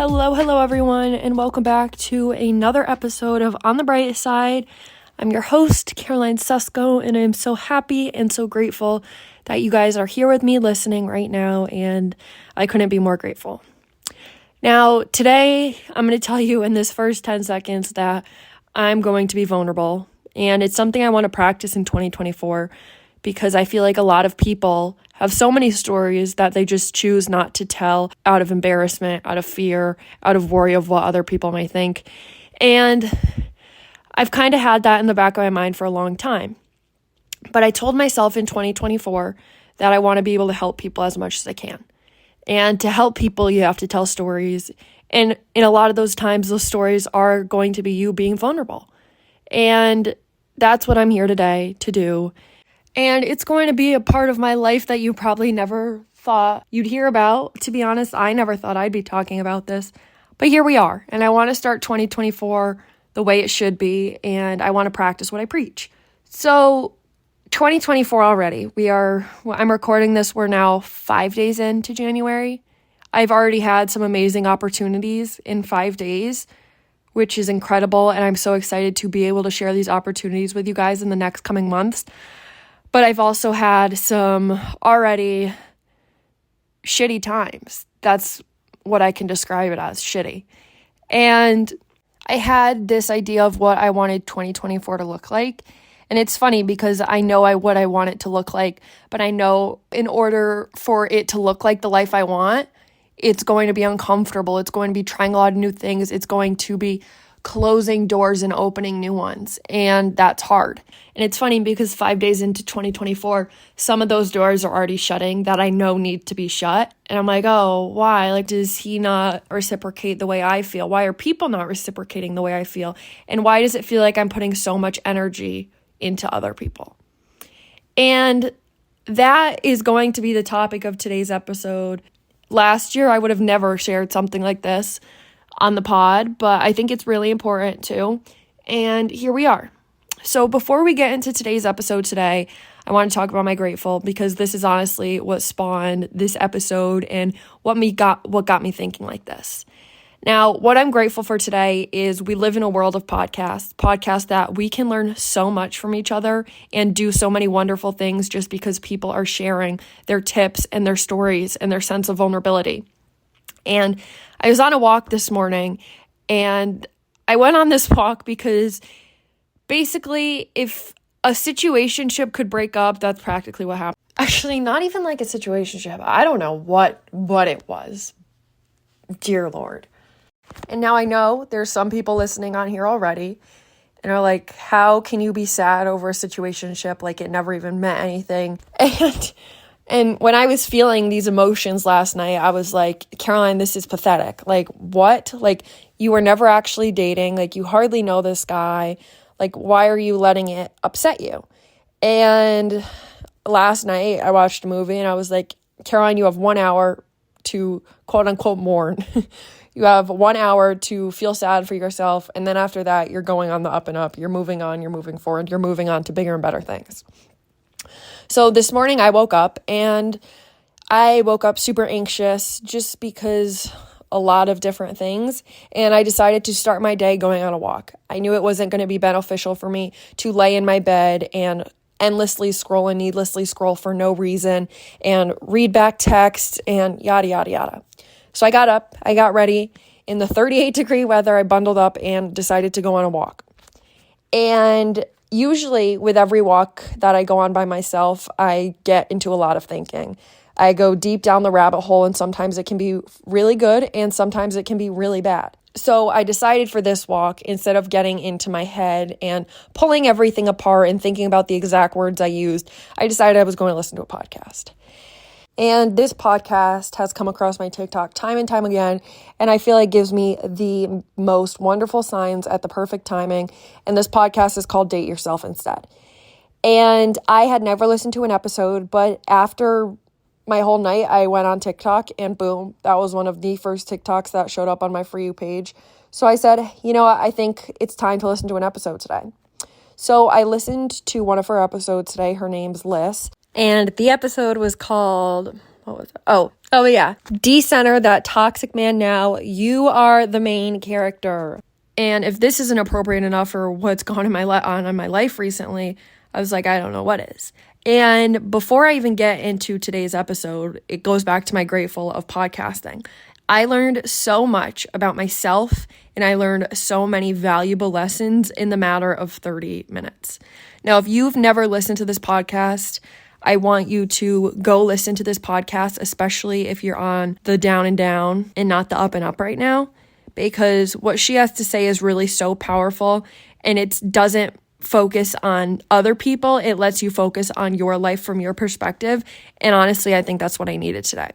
Hello everyone, and welcome back to another episode of On the Bright Side. I'm your host, Caroline Susko, and I'm so happy and so grateful that you guys are here with me listening right now, and I couldn't be more grateful. Now, today, I'm going to tell you in this first 10 seconds that I'm going to be vulnerable, and it's something I want to practice in 2024 because I feel like a lot of people have so many stories that they just choose not to tell out of embarrassment, out of fear, out of worry of what other people might think. And I've kind of had that in the back of my mind for a long time. But I told myself in 2024 that I want to be able to help people as much as I can. And to help people, you have to tell stories. And in a lot of those times, those stories are going to be you being vulnerable. And that's what I'm here today to do. And it's going to be a part of my life that you probably never thought you'd hear about. To be honest, I never thought I'd be talking about this. But here we are. And I want to start 2024 the way it should be. And I want to practice what I preach. So 2024 already. I'm recording this. We're now 5 days into January. I've already had some amazing opportunities in 5 days, which is incredible. And I'm so excited to be able to share these opportunities with you guys in the next coming months. But I've also had some already shitty times. That's what I can describe it as, shitty. And I had this idea of what I wanted 2024 to look like. And it's funny because I know what I want it to look like, but I know in order for it to look like the life I want, it's going to be uncomfortable. It's going to be trying a lot of new things. It's going to be closing doors and opening new ones. And that's hard. And it's funny because 5 days into 2024, some of those doors are already shutting that I know need to be shut. And I'm like, oh, why? Like, does he not reciprocate the way I feel? Why are people not reciprocating the way I feel? And why does it feel like I'm putting so much energy into other people? And that is going to be the topic of today's episode. Last year, I would have never shared something like this on the pod, but I think it's really important too. And here we are. So before we get into today's episode today, I want to talk about my grateful because this is honestly what spawned this episode and what got me thinking like this. Now, what I'm grateful for today is we live in a world of podcasts that we can learn so much from each other and do so many wonderful things just because people are sharing their tips and their stories and their sense of vulnerability. And I was on a walk this morning, and I went on this walk because basically if a situationship could break up, that's practically what happened. Actually, not even like a situationship. I don't know what it was. Dear Lord. And now I know there's some people listening on here already and are like, how can you be sad over a situationship? Like it never even meant anything. And when I was feeling these emotions last night, I was like, Caroline, this is pathetic. Like, what? Like, you were never actually dating. Like, you hardly know this guy. Like, why are you letting it upset you? And last night, I watched a movie, and I was like, Caroline, you have 1 hour to quote-unquote mourn. You have 1 hour to feel sad for yourself, and then after that, you're going on the up and up. You're moving on. You're moving forward. You're moving on to bigger and better things. So this morning I woke up super anxious just because a lot of different things. And I decided to start my day going on a walk. I knew it wasn't going to be beneficial for me to lay in my bed and endlessly scroll and needlessly scroll for no reason and read back texts and yada, yada, yada. So I got up, I got ready. In the 38-degree weather, I bundled up and decided to go on a walk. And usually with every walk that I go on by myself, I get into a lot of thinking. I go deep down the rabbit hole, and sometimes it can be really good and sometimes it can be really bad. So I decided for this walk, instead of getting into my head and pulling everything apart and thinking about the exact words I used, I decided I was going to listen to a podcast. And this podcast has come across my TikTok time and time again, and I feel like gives me the most wonderful signs at the perfect timing. And this podcast is called Date Yourself Instead. And I had never listened to an episode, but after my whole night, I went on TikTok, and boom, that was one of the first TikToks that showed up on my For You page. So I said, you know what, I think it's time to listen to an episode today. So I listened to one of her episodes today. Her name's Liz. And the episode was called what was it? Oh yeah. Decenter that toxic man now. You are the main character. And if this isn't appropriate enough for what's gone in my life recently, I was like, I don't know what is. And before I even get into today's episode, it goes back to my grateful of podcasting. I learned so much about myself, and I learned so many valuable lessons in the matter of 30 minutes. Now, if you've never listened to this podcast, I want you to go listen to this podcast, especially if you're on the down and down and not the up and up right now, because what she has to say is really so powerful, and it doesn't focus on other people. It lets you focus on your life from your perspective. And honestly, I think that's what I needed today.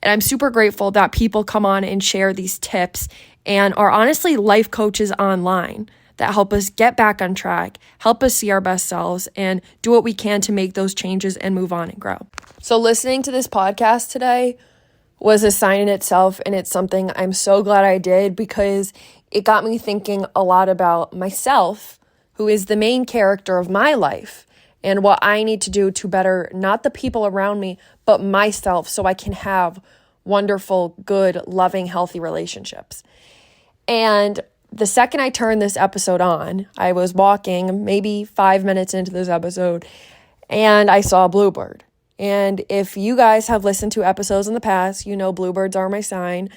And I'm super grateful that people come on and share these tips and are honestly life coaches online that help us get back on track, help us see our best selves, and do what we can to make those changes and move on and grow. So listening to this podcast today was a sign in itself, and it's something I'm so glad I did because it got me thinking a lot about myself, who is the main character of my life, and what I need to do to better not the people around me, but myself, so I can have wonderful, good, loving, healthy relationships. And the second I turned this episode on, I was walking maybe 5 minutes into this episode, and I saw a bluebird. And if you guys have listened to episodes in the past, you know bluebirds are my sign.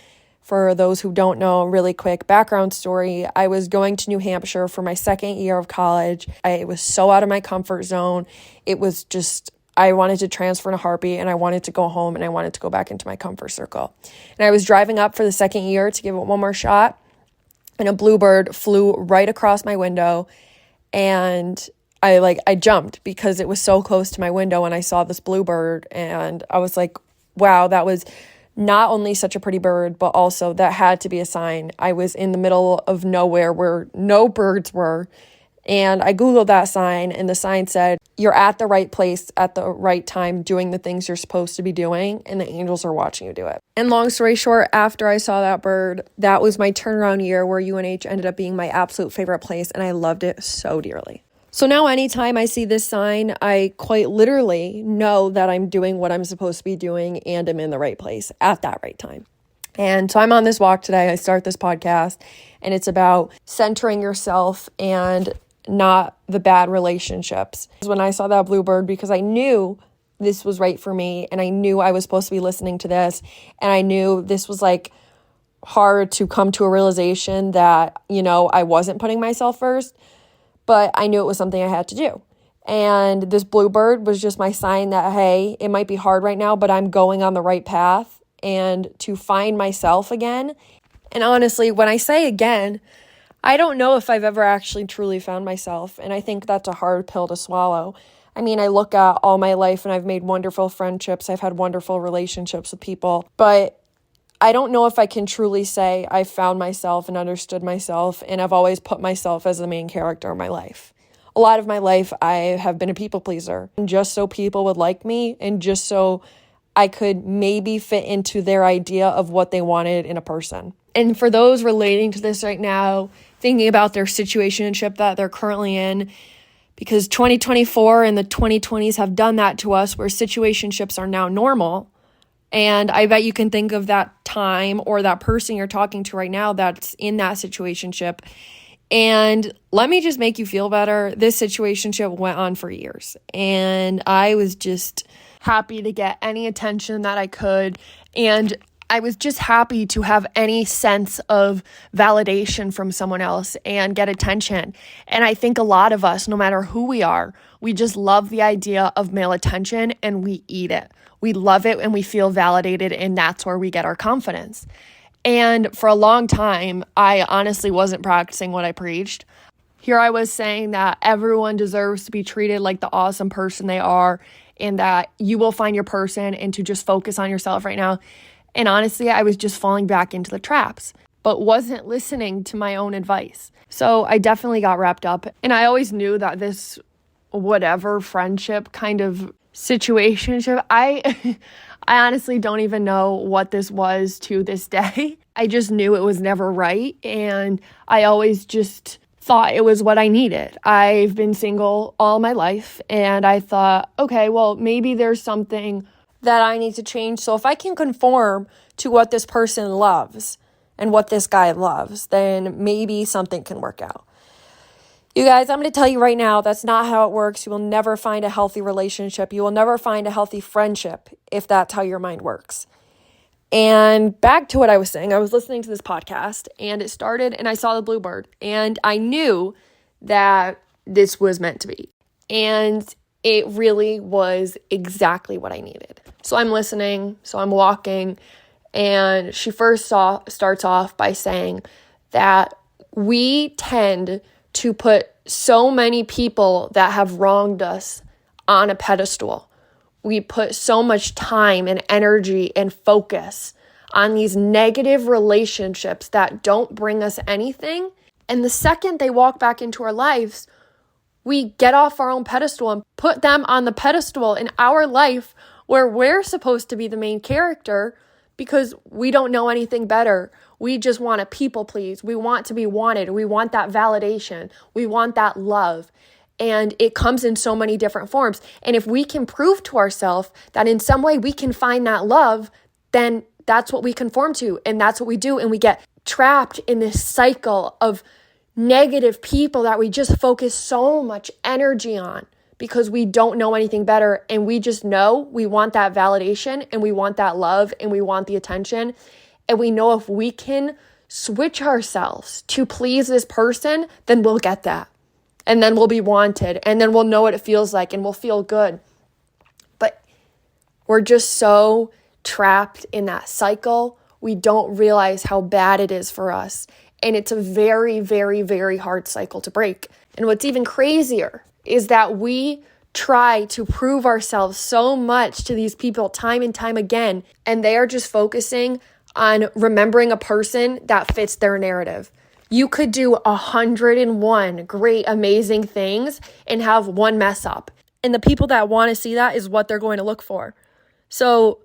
For those who don't know, really quick background story, I was going to New Hampshire for my second year of college. I was so out of my comfort zone. It was just, I wanted to transfer in a heartbeat, and I wanted to go home, and I wanted to go back into my comfort circle. And I was driving up for the second year to give it one more shot, and a bluebird flew right across my window, and I jumped because it was so close to my window, and I saw this bluebird, and I was like, wow, that was not only such a pretty bird, but also that had to be a sign. I was in the middle of nowhere where no birds were, and I Googled that sign, and the sign said, you're at the right place at the right time doing the things you're supposed to be doing, and the angels are watching you do it. And long story short, after I saw that bird, that was my turnaround year where UNH ended up being my absolute favorite place, and I loved it so dearly. So now anytime I see this sign, I quite literally know that I'm doing what I'm supposed to be doing and I'm in the right place at that right time. And so I'm on this walk today. I start this podcast, and it's about centering yourself and not the bad relationships. When I saw that bluebird, because I knew this was right for me, and I knew I was supposed to be listening to this, and I knew this was like hard to come to a realization that, I wasn't putting myself first. But I knew it was something I had to do. And this bluebird was just my sign that, hey, it might be hard right now, but I'm going on the right path, and to find myself again. And honestly, when I say again, I don't know if I've ever actually truly found myself. And I think that's a hard pill to swallow. I mean, I look at all my life, and I've made wonderful friendships. I've had wonderful relationships with people. But I don't know if I can truly say I found myself and understood myself, and I've always put myself as the main character in my life. A lot of my life, I have been a people pleaser, just so people would like me, and just so I could maybe fit into their idea of what they wanted in a person. And for those relating to this right now, thinking about their situationship that they're currently in, because 2024 and the 2020s have done that to us, where situationships are now normal. And I bet you can think of that time or that person you're talking to right now that's in that situationship. And let me just make you feel better. This situationship went on for years, and I was just happy to get any attention that I could. And I was just happy to have any sense of validation from someone else and get attention. And I think a lot of us, no matter who we are, we just love the idea of male attention, and we eat it. We love it, and we feel validated, and that's where we get our confidence. And for a long time, I honestly wasn't practicing what I preached. Here I was saying that everyone deserves to be treated like the awesome person they are, and that you will find your person, and to just focus on yourself right now. And honestly, I was just falling back into the traps, but wasn't listening to my own advice. So I definitely got wrapped up. And I always knew that this whatever friendship kind of situationship, I honestly don't even know what this was to this day. I just knew it was never right, and I always just thought it was what I needed. I've been single all my life, and I thought, okay, well, maybe there's something that I need to change. So if I can conform to what this person loves and what this guy loves, then maybe something can work out. You guys, I'm going to tell you right now, that's not how it works. You will never find a healthy relationship. You will never find a healthy friendship if that's how your mind works. And back to what I was saying, I was listening to this podcast and it started and I saw the bluebird and I knew that this was meant to be. And it really was exactly what I needed. So I'm listening, so I'm walking, and she first starts off by saying that we tend to put so many people that have wronged us on a pedestal. We put so much time and energy and focus on these negative relationships that don't bring us anything. And the second they walk back into our lives, we get off our own pedestal and put them on the pedestal in our life where we're supposed to be the main character because we don't know anything better. We just want to people please. We want to be wanted. We want that validation. We want that love. And it comes in so many different forms. And if we can prove to ourselves that in some way we can find that love, then that's what we conform to. And that's what we do. And we get trapped in this cycle of negative people that we just focus so much energy on because we don't know anything better. And we just know we want that validation and we want that love and we want the attention. And we know if we can switch ourselves to please this person, then we'll get that. And then we'll be wanted. And then we'll know what it feels like and we'll feel good. But we're just so trapped in that cycle. We don't realize how bad it is for us. And it's a very, very, very hard cycle to break. And what's even crazier is that we try to prove ourselves so much to these people time and time again, and they are just focusing on remembering a person that fits their narrative. You could do 101 great, amazing things and have one mess up. And the people that want to see that is what they're going to look for. So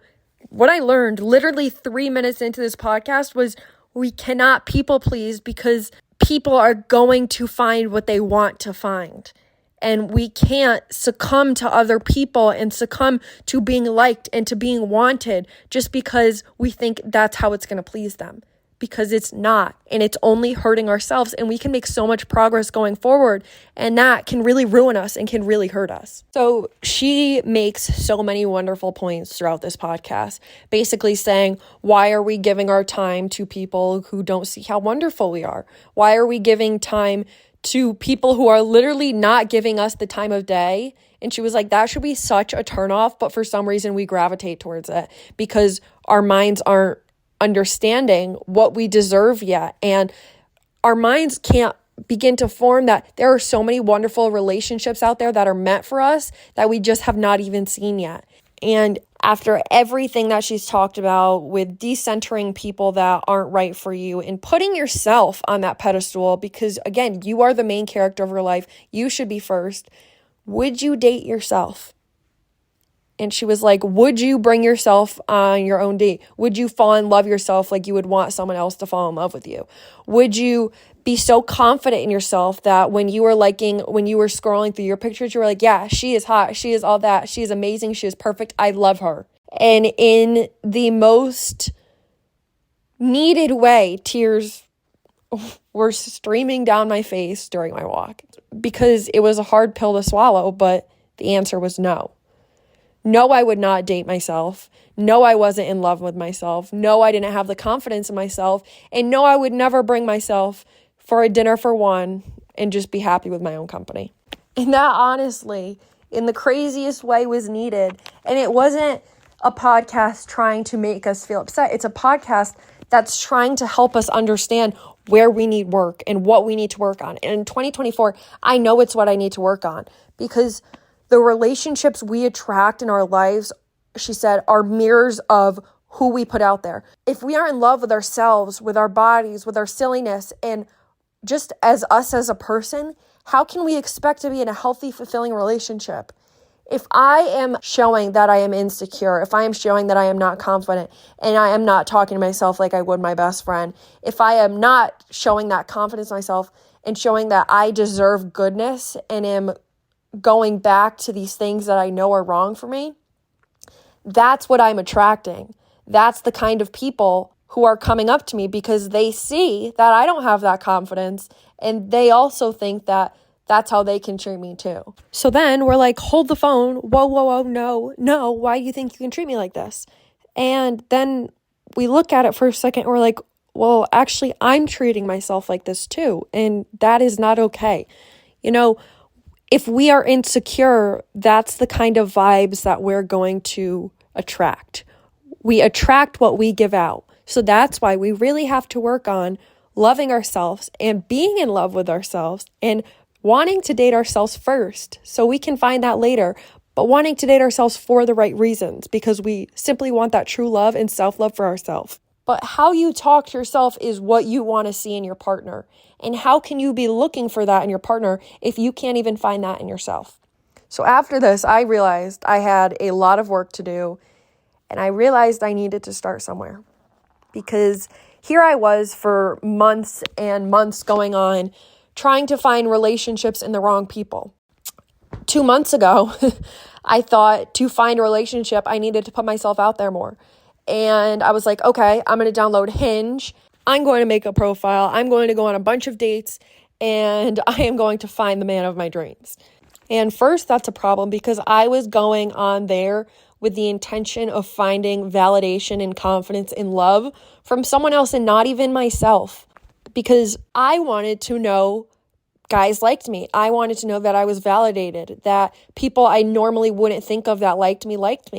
what I learned literally 3 minutes into this podcast was we cannot people please because people are going to find what they want to find. And we can't succumb to other people and succumb to being liked and to being wanted just because we think that's how it's going to please them. Because it's not. And it's only hurting ourselves. And we can make so much progress going forward. And that can really ruin us and can really hurt us. So she makes so many wonderful points throughout this podcast. Basically saying, why are we giving our time to people who don't see how wonderful we are? Why are we giving time to people who are literally not giving us the time of day? And she was like, that should be such a turnoff. But for some reason we gravitate towards it because our minds aren't understanding what we deserve yet. And our minds can't begin to form that there are so many wonderful relationships out there that are meant for us that we just have not even seen yet. And after everything that she's talked about with decentering people that aren't right for you and putting yourself on that pedestal, because again, you are the main character of your life. You should be first. Would you date yourself? And she was like, would you bring yourself on your own date? Would you fall in love yourself like you would want someone else to fall in love with you? Would you be so confident in yourself that when you were scrolling through your pictures, you were like, yeah, she is hot. She is all that. She is amazing. She is perfect. I love her. And in the most needed way, tears were streaming down my face during my walk because it was a hard pill to swallow, but the answer was no. No, I would not date myself. No, I wasn't in love with myself. No, I didn't have the confidence in myself. And no, I would never bring myself for a dinner for one and just be happy with my own company. And that honestly, in the craziest way, was needed. And it wasn't a podcast trying to make us feel upset. It's a podcast that's trying to help us understand where we need work and what we need to work on. And in 2024, I know it's what I need to work on because the relationships we attract in our lives, she said, are mirrors of who we put out there. If we aren't in love with ourselves, with our bodies, with our silliness, and just as us as a person, how can we expect to be in a healthy, fulfilling relationship? If I am showing that I am insecure, if I am showing that I am not confident, and I am not talking to myself like I would my best friend, if I am not showing that confidence in myself and showing that I deserve goodness and am going back to these things that I know are wrong for me, That's what I'm attracting. That's the kind of people who are coming up to me because they see that I don't have that confidence, and they also think that that's how they can treat me too. So then we're like, hold the phone. Whoa, whoa, whoa, no. Why do you think you can treat me like this? And then we look at it for a second and we're like, well, actually, I'm treating myself like this too. And that is not okay. If we are insecure, that's the kind of vibes that we're going to attract. We attract what we give out. So that's why we really have to work on loving ourselves and being in love with ourselves and wanting to date ourselves first so we can find that later, but wanting to date ourselves for the right reasons because we simply want that true love and self-love for ourselves. But how you talk to yourself is what you want to see in your partner. And how can you be looking for that in your partner if you can't even find that in yourself? So after this, I realized I had a lot of work to do, and I realized I needed to start somewhere. Because here I was for months and months going on, trying to find relationships in the wrong people. 2 months ago, I thought to find a relationship, I needed to put myself out there more. And I was like, okay, I'm going to download Hinge. I'm going to make a profile. I'm going to go on a bunch of dates, and I am going to find the man of my dreams. And first, that's a problem because I was going on there with the intention of finding validation and confidence in love from someone else and not even myself. Because I wanted to know guys liked me. I wanted to know that I was validated, that people I normally wouldn't think of that liked me.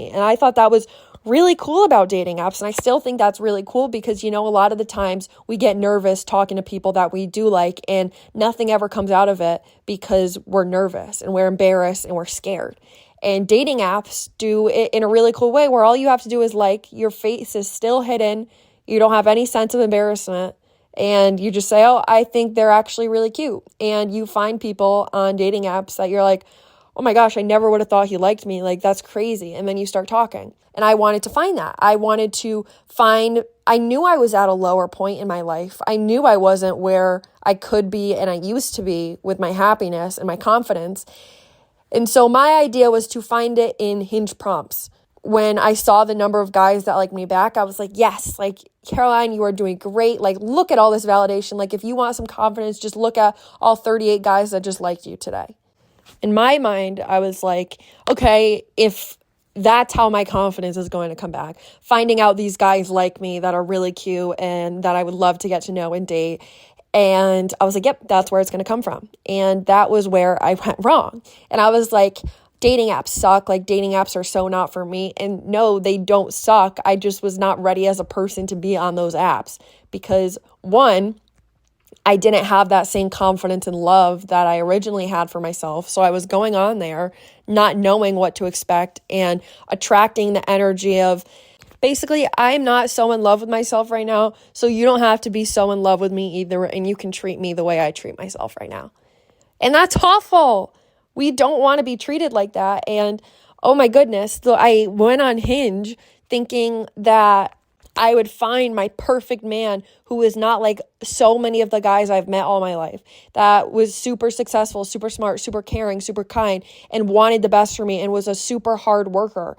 And I thought that was really cool about dating apps. And I still think that's really cool because, a lot of the times we get nervous talking to people that we do like and nothing ever comes out of it because we're nervous and we're embarrassed and we're scared. And dating apps do it in a really cool way where all you have to do is your face is still hidden. You don't have any sense of embarrassment. And you just say, oh, I think they're actually really cute. And you find people on dating apps that you're like, oh my gosh, I never would have thought he liked me. That's crazy. And then you start talking. And I wanted to find that. I knew I was at a lower point in my life. I knew I wasn't where I could be and I used to be with my happiness and my confidence. And so my idea was to find it in Hinge prompts. When I saw the number of guys that liked me back, I was like, yes, Caroline, you are doing great. Look at all this validation. If you want some confidence, just look at all 38 guys that just liked you today. In my mind, I was like, okay, if that's how my confidence is going to come back, finding out these guys like me that are really cute and that I would love to get to know and date. And I was like, yep, that's where it's going to come from. And that was where I went wrong. And I was like, dating apps suck. Dating apps are so not for me. And no, they don't suck. I just was not ready as a person to be on those apps because one, I didn't have that same confidence and love that I originally had for myself. So I was going on there not knowing what to expect and attracting the energy of basically, I'm not so in love with myself right now, so you don't have to be so in love with me either, and you can treat me the way I treat myself right now. And that's awful. We don't want to be treated like that. And oh my goodness, I went on Hinge thinking that I would find my perfect man who is not like so many of the guys I've met all my life, that was super successful, super smart, super caring, super kind, and wanted the best for me and was a super hard worker.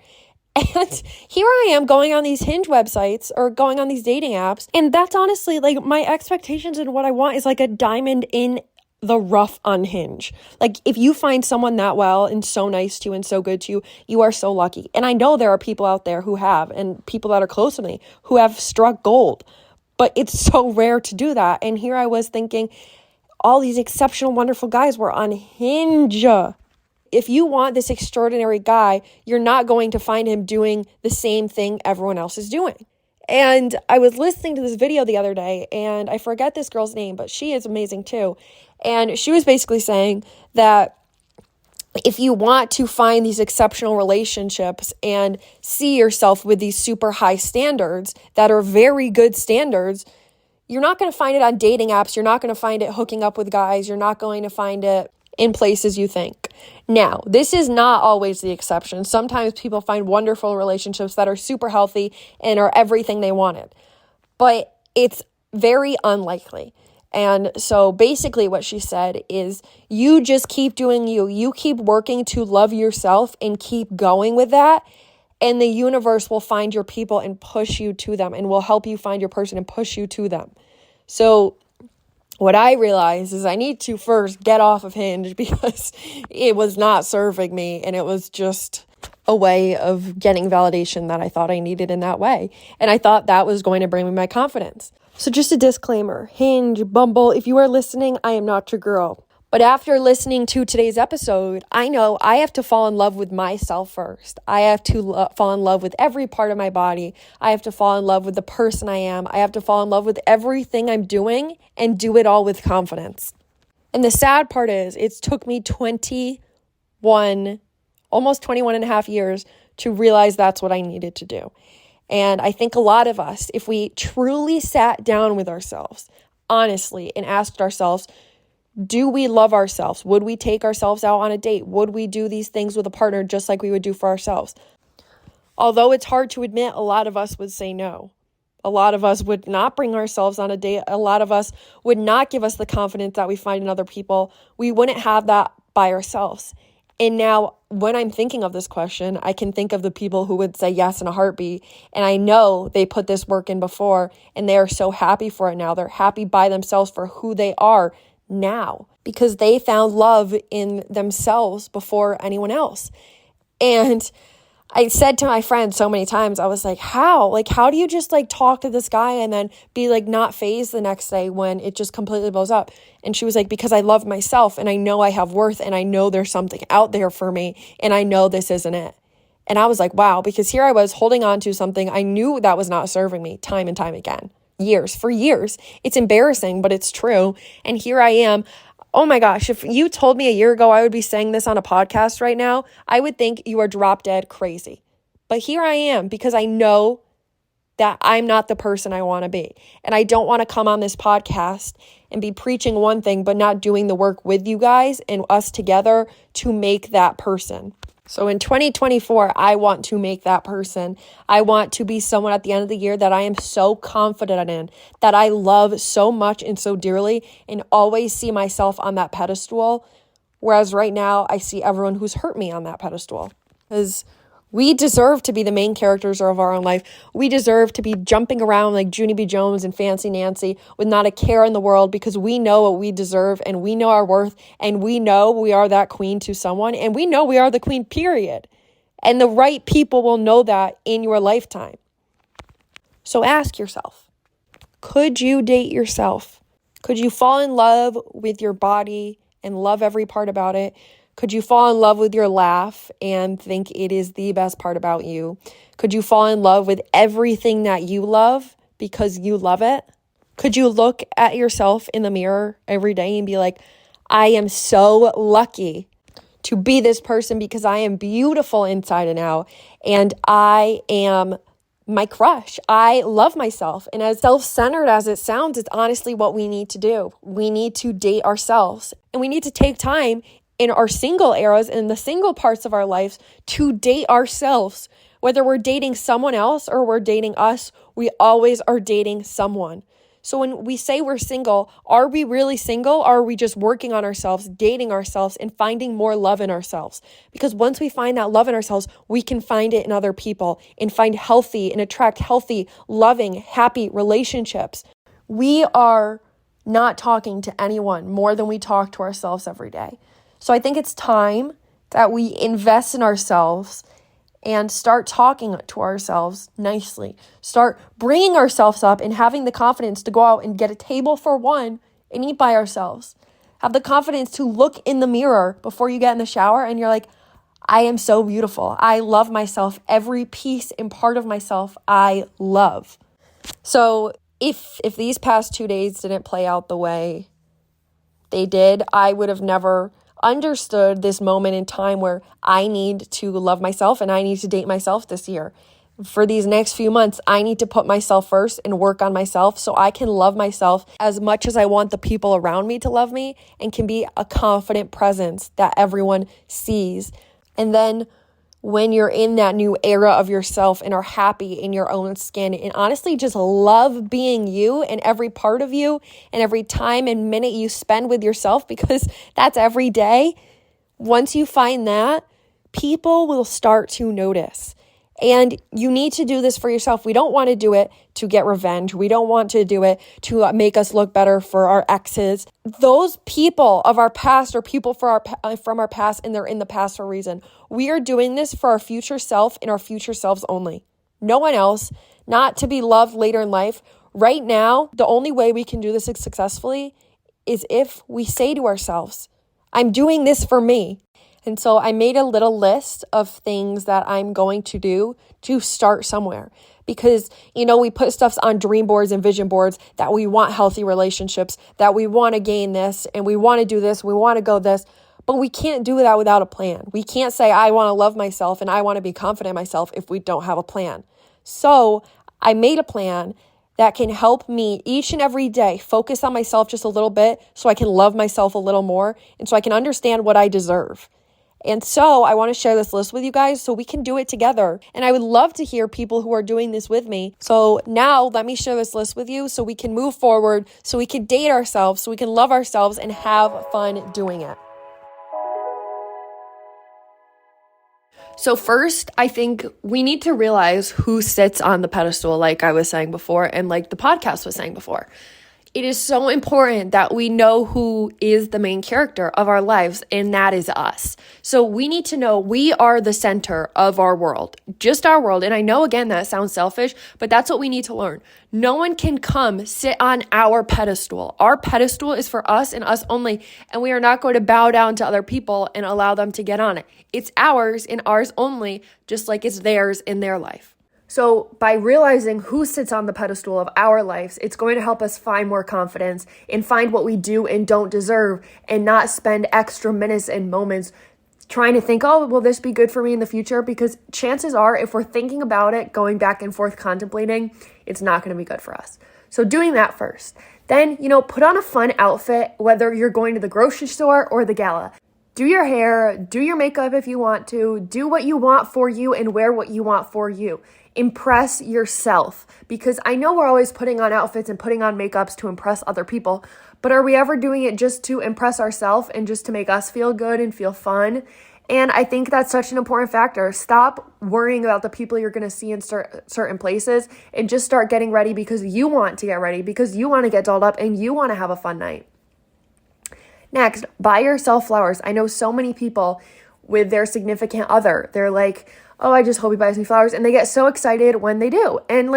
And here I am going on these Hinge websites or going on these dating apps. And that's honestly my expectations and what I want is a diamond in the rough on Hinge. If you find someone that well and so nice to you and so good to you, you are so lucky. And I know there are people out there who have, and people that are close to me who have struck gold, but it's so rare to do that. And here I was thinking all these exceptional, wonderful guys were on Hinge. If you want this extraordinary guy, you're not going to find him doing the same thing everyone else is doing. And I was listening to this video the other day, and I forget this girl's name, but she is amazing too. And she was basically saying that if you want to find these exceptional relationships and see yourself with these super high standards that are very good standards, you're not going to find it on dating apps. You're not going to find it hooking up with guys. You're not going to find it in places you think. Now, this is not always the exception. Sometimes people find wonderful relationships that are super healthy and are everything they wanted, but it's very unlikely. And so basically what she said is you just keep doing you. You keep working to love yourself and keep going with that. and the universe will find your people and push you to them, and will help you find your person and push you to them. So what I realized is I need to first get off of Hinge because it was not serving me, and it was just a way of getting validation that I thought I needed in that way. And I thought that was going to bring me my confidence. So just a disclaimer, Hinge, Bumble, if you are listening, I am not your girl. But after listening to today's episode, I know I have to fall in love with myself first. I have to fall in love with every part of my body. I have to fall in love with the person I am. I have to fall in love with everything I'm doing and do it all with confidence. And the sad part is it took me almost 21 and a half years to realize that's what I needed to do. And I think a lot of us, if we truly sat down with ourselves, honestly, and asked ourselves, do we love ourselves? Would we take ourselves out on a date? Would we do these things with a partner just like we would do for ourselves? Although it's hard to admit, a lot of us would say no. A lot of us would not bring ourselves on a date. A lot of us would not give us the confidence that we find in other people. We wouldn't have that by ourselves. And now when I'm thinking of this question, I can think of the people who would say yes in a heartbeat. And I know they put this work in before and they are so happy for it now. They're happy by themselves for who they are now because they found love in themselves before anyone else. And I said to my friend so many times, I was like, how do you just talk to this guy and then be not phased the next day when it just completely blows up? And she was like, because I love myself and I know I have worth and I know there's something out there for me and I know this isn't it. And I was like, wow, because here I was holding on to something I knew that was not serving me time and time again. For years. It's embarrassing, but it's true. And here I am. Oh my gosh, if you told me a year ago I would be saying this on a podcast right now, I would think you are drop dead crazy. But here I am because I know that I'm not the person I want to be. And I don't want to come on this podcast and be preaching one thing, but not doing the work with you guys and us together to make that person. So in 2024, I want to make that person. I want to be someone at the end of the year that I am so confident in, that I love so much and so dearly, and always see myself on that pedestal. Whereas right now, I see everyone who's hurt me on that pedestal. Because we deserve to be the main characters of our own life. We deserve to be jumping around like Junie B. Jones and Fancy Nancy with not a care in the world because we know what we deserve and we know our worth and we know we are that queen to someone and we know we are the queen, period. And the right people will know that in your lifetime. So ask yourself, could you date yourself? Could you fall in love with your body and love every part about it? Could you fall in love with your laugh and think it is the best part about you? Could you fall in love with everything that you love because you love it? Could you look at yourself in the mirror every day and be like, I am so lucky to be this person because I am beautiful inside and out and I am my crush. I love myself. And as self-centered as it sounds, it's honestly what we need to do. We need to date ourselves and we need to take time in our single eras and the single parts of our lives to date ourselves. Whether we're dating someone else or we're dating us, we always are dating someone. So when we say we're single, are we really single or are we just working on ourselves, dating ourselves and finding more love in ourselves? Because once we find that love in ourselves, we can find it in other people and find healthy and attract healthy, loving, happy relationships. We are not talking to anyone more than we talk to ourselves every day. So I think it's time that we invest in ourselves and start talking to ourselves nicely. Start bringing ourselves up and having the confidence to go out and get a table for one and eat by ourselves. Have the confidence to look in the mirror before you get in the shower and you're like, I am so beautiful. I love myself. Every piece and part of myself I love. So if these past 2 days didn't play out the way they did, I would have never understood this moment in time where I need to love myself and I need to date myself this year. For these next few months, I need to put myself first and work on myself so I can love myself as much as I want the people around me to love me and can be a confident presence that everyone sees. And then when you're in that new era of yourself and are happy in your own skin and honestly just love being you and every part of you and every time and minute you spend with yourself, because that's every day. Once you find that, people will start to notice. And you need to do this for yourself. We don't want to do it to get revenge. We don't want to do it to make us look better for our exes. Those people of our past are people from our past, and they're in the past for a reason. We are doing this for our future self and our future selves only. No one else, not to be loved later in life. Right now, the only way we can do this successfully is if we say to ourselves, I'm doing this for me. And so I made a little list of things that I'm going to do to start somewhere. Because, we put stuff on dream boards and vision boards that we want healthy relationships, that we want to gain this, and we want to do this, we want to go this. But we can't do that without a plan. We can't say, I want to love myself and I want to be confident in myself if we don't have a plan. So I made a plan that can help me each and every day focus on myself just a little bit so I can love myself a little more and so I can understand what I deserve. And so I want to share this list with you guys so we can do it together. And I would love to hear people who are doing this with me. So now let me share this list with you so we can move forward, so we can date ourselves, so we can love ourselves and have fun doing it. So first, I think we need to realize who sits on the pedestal, like I was saying before, and like the podcast was saying before. It is so important that we know who is the main character of our lives, and that is us. So we need to know we are the center of our world, just our world. And I know, again, that sounds selfish, but that's what we need to learn. No one can come sit on our pedestal. Our pedestal is for us and us only, and we are not going to bow down to other people and allow them to get on it. It's ours and ours only, just like it's theirs in their life. So by realizing who sits on the pedestal of our lives, it's going to help us find more confidence and find what we do and don't deserve and not spend extra minutes and moments trying to think, oh, will this be good for me in the future? Because chances are, if we're thinking about it, going back and forth contemplating, it's not going to be good for us. So doing that first. Then, put on a fun outfit, whether you're going to the grocery store or the gala. Do your hair, do your makeup if you want to, do what you want for you and wear what you want for you. Impress yourself, because I know we're always putting on outfits and putting on makeups to impress other people, but are we ever doing it just to impress ourselves and just to make us feel good and feel fun? And I think that's such an important factor. Stop worrying about the people you're going to see in certain places and just start getting ready because you want to get ready, because you want to get dolled up and you want to have a fun night. Next, buy yourself flowers. I know so many people with their significant other, they're like, oh, I just hope he buys me flowers. And they get so excited when they do. And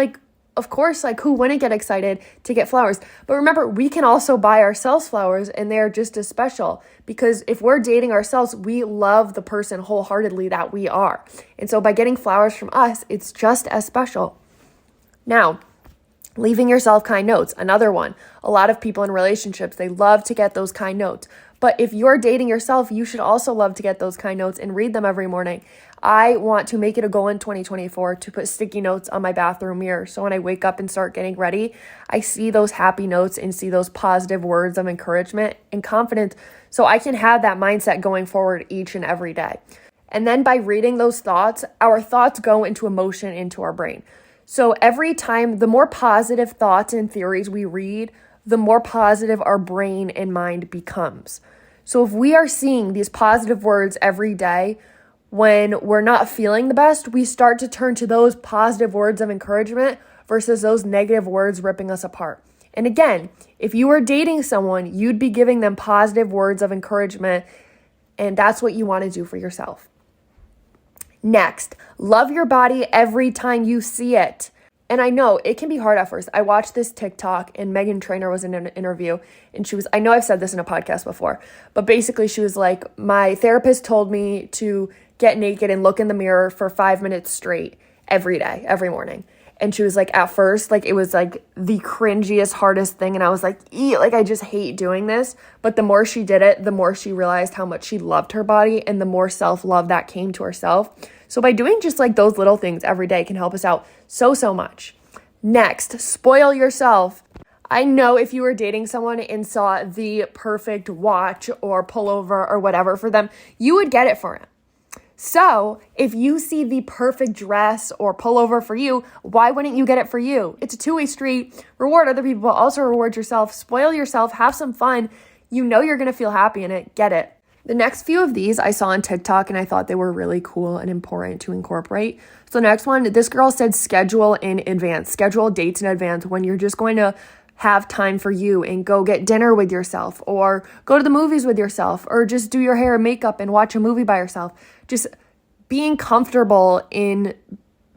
of course, who wouldn't get excited to get flowers? But remember, we can also buy ourselves flowers, and they're just as special, because if we're dating ourselves, we love the person wholeheartedly that we are. And so by getting flowers from us, it's just as special. Now, leaving yourself kind notes, another one. A lot of people in relationships, they love to get those kind notes. But if you're dating yourself, you should also love to get those kind notes and read them every morning. I want to make it a goal in 2024 to put sticky notes on my bathroom mirror. So when I wake up and start getting ready, I see those happy notes and see those positive words of encouragement and confidence, so I can have that mindset going forward each and every day. And then by reading those thoughts, our thoughts go into emotion into our brain. So every time, the more positive thoughts and theories we read, the more positive our brain and mind becomes. So if we are seeing these positive words every day, when we're not feeling the best, we start to turn to those positive words of encouragement versus those negative words ripping us apart. And again, if you were dating someone, you'd be giving them positive words of encouragement, and that's what you want to do for yourself. Next, love your body every time you see it. And I know it can be hard at first. I watched this TikTok and Meghan Trainor was in an interview, and I know I've said this in a podcast before, but basically she was like, my therapist told me to get naked and look in the mirror for 5 minutes straight every day, every morning. And she was like, at first, it was the cringiest, hardest thing. And I was like, I just hate doing this. But the more she did it, the more she realized how much she loved her body and the more self-love that came to herself. So by doing just those little things every day can help us out so much. Next, spoil yourself. I know if you were dating someone and saw the perfect watch or pullover or whatever for them, you would get it for him. So if you see the perfect dress or pullover for you, why wouldn't you get it for you? It's a two-way street. Reward other people, but also reward yourself. Spoil yourself. Have some fun. You know you're going to feel happy in it. Get it. The next few of these I saw on TikTok and I thought they were really cool and important to incorporate. So the next one, this girl said schedule in advance, schedule dates in advance when you're just going to have time for you and go get dinner with yourself or go to the movies with yourself or just do your hair and makeup and watch a movie by yourself. Just being comfortable in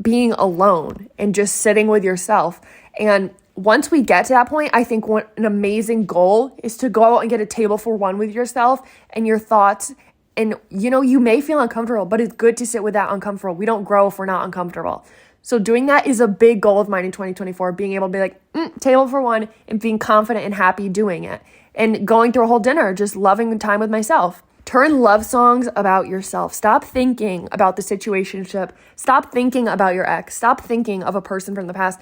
being alone and just sitting with yourself. And once we get to that point, I think an amazing goal is to go out and get a table for one with yourself and your thoughts. And, you may feel uncomfortable, but it's good to sit with that uncomfortable. We don't grow if we're not uncomfortable. So doing that is a big goal of mine in 2024, being able to be like, table for one, and being confident and happy doing it. And going through a whole dinner, just loving the time with myself. Turn love songs about yourself. Stop thinking about the situationship. Stop thinking about your ex. Stop thinking of a person from the past.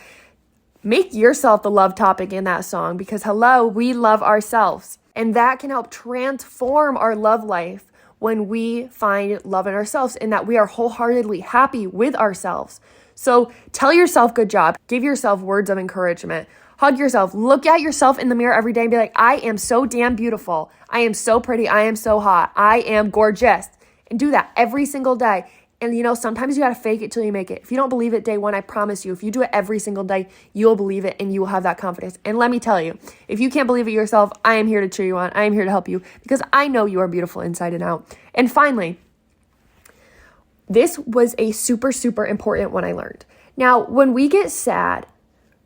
Make yourself the love topic in that song because, hello, we love ourselves. And that can help transform our love life when we find love in ourselves and that we are wholeheartedly happy with ourselves. So tell yourself good job. Give yourself words of encouragement. Hug yourself. Look at yourself in the mirror every day and be like, I am so damn beautiful. I am so pretty. I am so hot. I am gorgeous. And do that every single day. And sometimes you got to fake it till you make it. If you don't believe it day one, I promise you, if you do it every single day, you'll believe it and you will have that confidence. And let me tell you, if you can't believe it yourself, I am here to cheer you on. I am here to help you because I know you are beautiful inside and out. And finally, this was a super, super important one I learned. Now, when we get sad,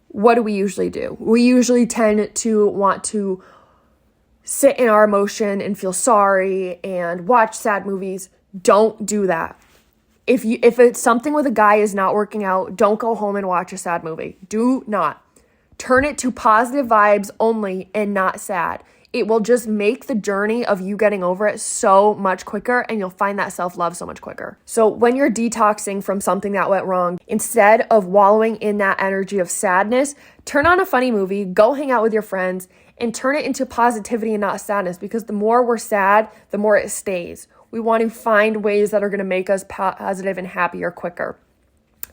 what do we usually do? We usually tend to want to sit in our emotion and feel sorry and watch sad movies. Don't do that. If it's something with a guy is not working out, don't go home and watch a sad movie. Do not. Turn it to positive vibes only and not sad. It will just make the journey of you getting over it so much quicker and you'll find that self-love so much quicker. So when you're detoxing from something that went wrong, instead of wallowing in that energy of sadness, turn on a funny movie, go hang out with your friends, and turn it into positivity and not sadness because the more we're sad, the more it stays. We want to find ways that are going to make us positive and happier quicker.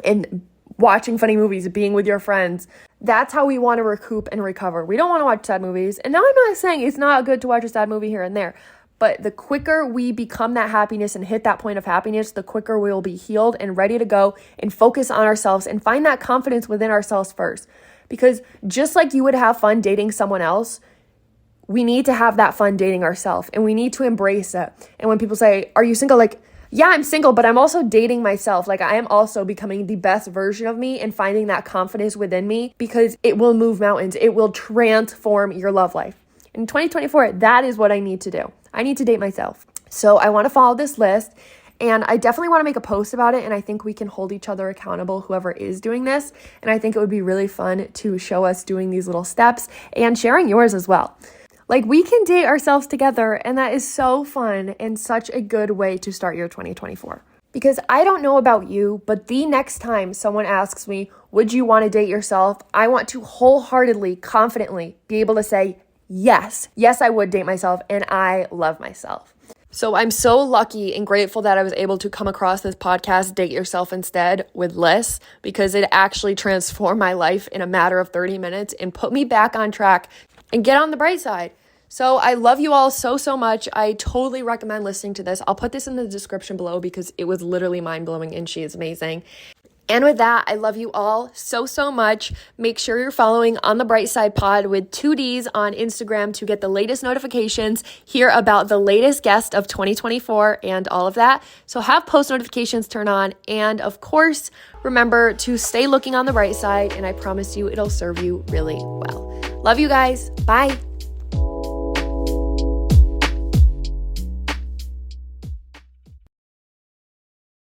And watching funny movies, being with your friends, that's how we want to recoup and recover. We don't want to watch sad movies. And now I'm not saying it's not good to watch a sad movie here and there, but the quicker we become that happiness and hit that point of happiness, the quicker we will be healed and ready to go and focus on ourselves and find that confidence within ourselves first. Because just like you would have fun dating someone else, we need to have that fun dating ourselves and we need to embrace it. And when people say, are you single? Like, yeah, I'm single, but I'm also dating myself. Like, I am also becoming the best version of me and finding that confidence within me because it will move mountains. It will transform your love life. In 2024, that is what I need to do. I need to date myself. So I want to follow this list and I definitely want to make a post about it. And I think we can hold each other accountable, whoever is doing this. And I think it would be really fun to show us doing these little steps and sharing yours as well. Like, we can date ourselves together, and that is so fun and such a good way to start your 2024. Because I don't know about you, but the next time someone asks me, would you want to date yourself? I want to wholeheartedly, confidently be able to say, yes, I would date myself, and I love myself. So I'm so lucky and grateful that I was able to come across this podcast, Date Yourself Instead, with Liz, because it actually transformed my life in a matter of 30 minutes and put me back on track and get on the bright side. So I love you all so, so much. I totally recommend listening to this. I'll put this in the description below because it was literally mind-blowing and she is amazing. And with that, I love you all so, so much. Make sure you're following On the Bright Side Pod with 2 Ds on Instagram to get the latest notifications, hear about the latest guest of 2024 and all of that. So have post notifications turned on. And of course, remember to stay looking on the bright side. And I promise you, it'll serve you really well. Love you guys. Bye.